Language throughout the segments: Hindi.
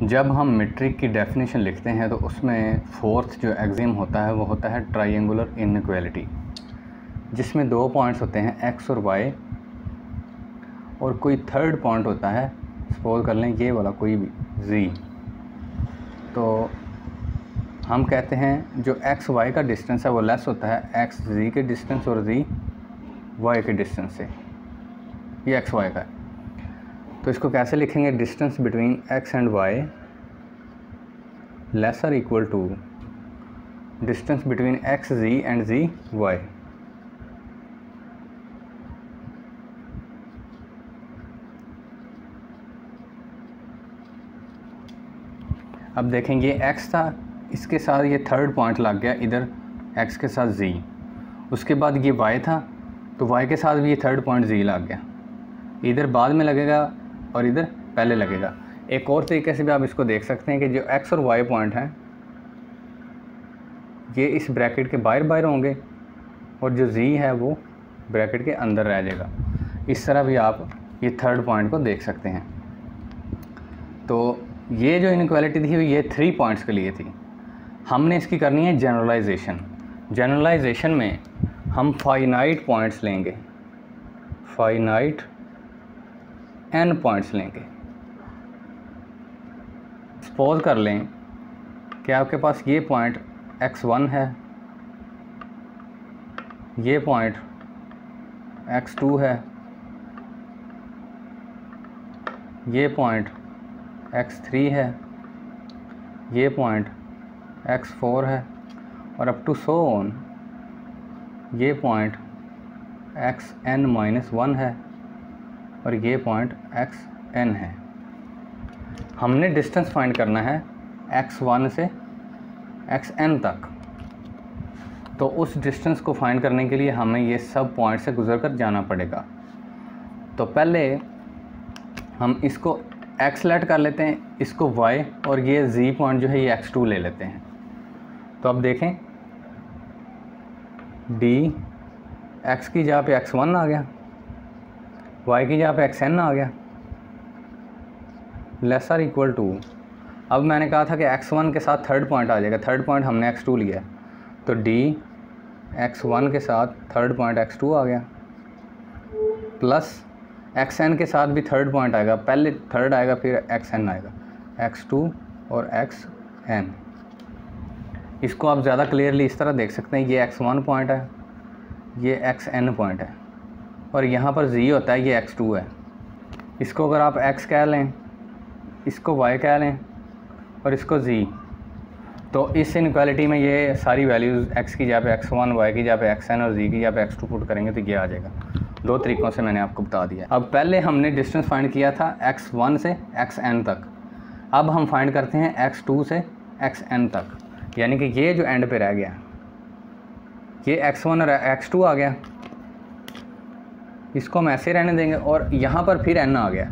जब हम मेट्रिक की डेफिनेशन लिखते हैं तो उसमें फोर्थ जो एक्सियम होता है वो होता है ट्रायंगुलर इनइक्वालिटी, जिसमें दो पॉइंट्स होते हैं एक्स और वाई, और कोई थर्ड पॉइंट होता है, सपोज कर लें ये वाला कोई भी जी। तो हम कहते हैं जो एक्स वाई का डिस्टेंस है वो लेस होता है एक्स जी के डिस्टेंस और जी वाई के डिस्टेंस से। ये एक्स वाई का है, तो इसको कैसे लिखेंगे? Distance between X and Y less और equal to distance between X G and G Y. अब देखें ये x था, इसके साथ ये थर्ड पॉइंट लग गया इधर x के साथ z। उसके बाद ये y था, तो y के साथ भी ये थर्ड पॉइंट z लग गया। इधर बाद में लगेगा और इधर पहले लगेगा। एक और तरीके से भी आप इसको देख सकते हैं कि जो x और y पॉइंट हैं ये इस ब्रैकेट के बाहर बाहर होंगे और जो z है वो ब्रैकेट के अंदर रह जाएगा। इस तरह भी आप ये थर्ड पॉइंट को देख सकते हैं। तो ये जो इनइक्वालिटी थी ये 3 पॉइंट्स के लिए थी। हमने इसकी करनी है जनरलाइजेशन। जनरलाइजेशन में हम फाइनाइट पॉइंट्स लेंगे, फाइनाइट n पॉइंट्स लेंगे। सपोज कर लें कि आपके पास ये पॉइंट x1 है, ये पॉइंट x2 है, ये पॉइंट x3 है, ये पॉइंट x4 है, और अप टू सो ऑन ये पॉइंट xn-1 है और ये पॉइंट xn है। हमने डिस्टेंस फाइंड करना है x1 से xn तक। तो उस डिस्टेंस को फाइंड करने के लिए हमें ये सब पॉइंट से गुजर कर जाना पड़ेगा। तो पहले हम इसको x लेट कर लेते हैं, इसको y, और ये z पॉइंट जो है ये x2 ले लेते हैं। तो अब देखें d x की जगह पे x1 आ गया, y की जगह पे xn आ गया, लेस और इक्वल टू। अब मैंने कहा था कि x1 के साथ थर्ड पॉइंट आ जाएगा, थर्ड पॉइंट हमने x2 लिया, तो d x1 के साथ थर्ड पॉइंट x2 आ गया, प्लस xn के साथ भी थर्ड पॉइंट आएगा, पहले थर्ड आएगा फिर xn आएगा, x2 और xn। इसको आप ज़्यादा क्लियरली इस तरह देख सकते हैं, ये x1 पॉइंट है, ये xn पॉइंट है, और यहाँ पर z होता है, ये x2 है। इसको अगर आप x कह लें, इसको y कह लें और इसको z, तो इस इनइक्वालिटी में ये सारी वैल्यूज़ x की जगह पे x1, y की जगह पे xn और z की जगह पे x2 पुट करेंगे तो ये आ जाएगा। दो तरीक़ों से मैंने आपको बता दिया। अब पहले हमने डिस्टेंस फाइंड किया था x1 से xn तक, अब हम फाइंड करते हैं x2 से xn तक, यानी कि ये जो एंड पे रह गया ये x1 और x2 आ गया, इसको हम ऐसे रहने देंगे, और यहाँ पर फिर n आ गया।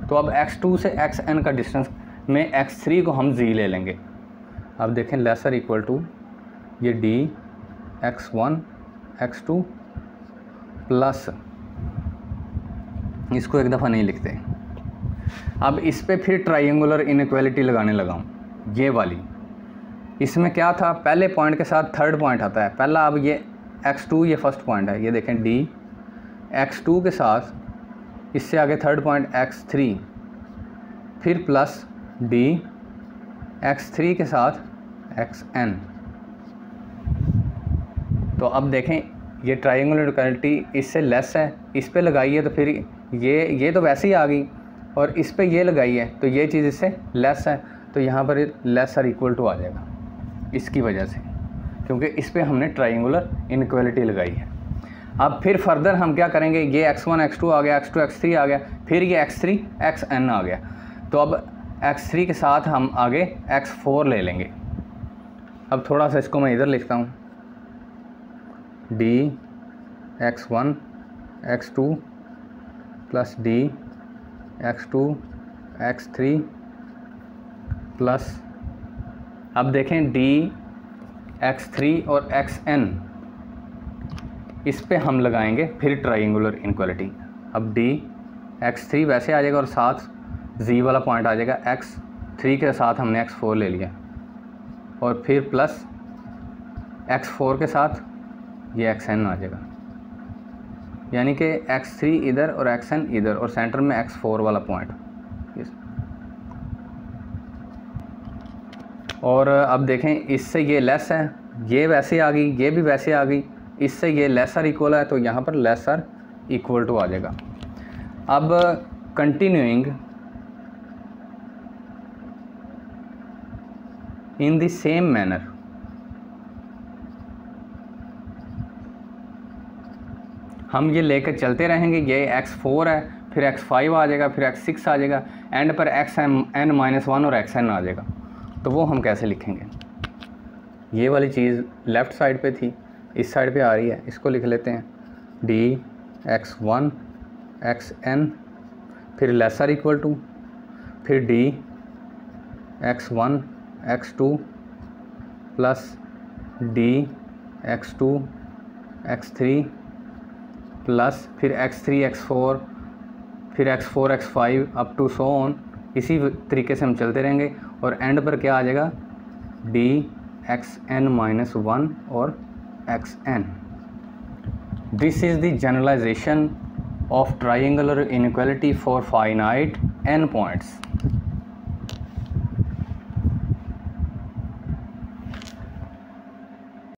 तो अब x2 से xn का डिस्टेंस में x3 को हम z ले लेंगे। अब देखें लेस और इक्वल टू ये d x1 x2 प्लस, इसको एक दफ़ा नहीं लिखते। अब इस पे फिर ट्रायंगुलर इनइक्वालिटी लगाने लगा हूँ, ये वाली। इसमें क्या था, पहले पॉइंट के साथ थर्ड पॉइंट आता है पहला। अब ये x2 ये फर्स्ट पॉइंट है, ये देखें d x2 के साथ इससे आगे थर्ड पॉइंट x3, फिर प्लस d x3 के साथ xn। तो अब देखें ये ट्रायंगुलर इनइक्वालिटी इससे लेस है, इस पे लगाइए तो फिर ये तो वैसे ही आ गई, और इस पे ये लगाइए तो ये चीज़ इससे लेस है, तो यहाँ पर लेस और इक्वल टू आ जाएगा इसकी वजह से, क्योंकि इस पे हमने ट्रायंगुलर इनइक्वालिटी लगाई है। अब फिर फर्दर हम क्या करेंगे, ये x1 x2 आ गया, x2 x3 आ गया, फिर ये x3 xn आ गया, तो अब x3 के साथ हम आगे x4 ले लेंगे। अब थोड़ा सा इसको मैं इधर लिखता हूँ, d x1 x2 plus d x2 x3 plus, अब देखें d x3 और xn, इस पे हम लगाएंगे फिर ट्रायंगुलर इनइक्वालिटी। अब d x3 वैसे आ जाएगा और साथ z वाला पॉइंट आ जाएगा 3 के साथ हमने x4 ले लिया और फिर प्लस x4 के साथ ये xn आ जाएगा, यानी कि x3 इधर और xn इधर और सेंटर में x4 वाला पॉइंट। और अब देखें इससे ये लेस है, ये वैसे आ गई, ये भी वैसे आ गई, इससे ये लेसर इक्वल है तो यहाँ पर लेसर इक्वल टू आ जाएगा। अब continuing in the same manner, हम ये लेकर चलते रहेंगे। ये x4 है, फिर x5 आ जाएगा, फिर x6 आ जाएगा, एंड पर xn-1 और xn आ जाएगा। तो वो हम कैसे लिखेंगे? ये वाली चीज़ लेफ़्ट साइड पे थी, इस साइड पे आ रही है, इसको लिख लेते हैं dx1 xn, फिर लेसर इक्वल टू, फिर dx1 x2 plus dx2 x3 plus फिर x3 x4 फिर x4 x5 up to so on. इसी तरीके से हम चलते रहेंगे और एंड पर क्या आ जाएगा? dxn-1 और xn। This is the generalisation of triangular inequality for finite n points.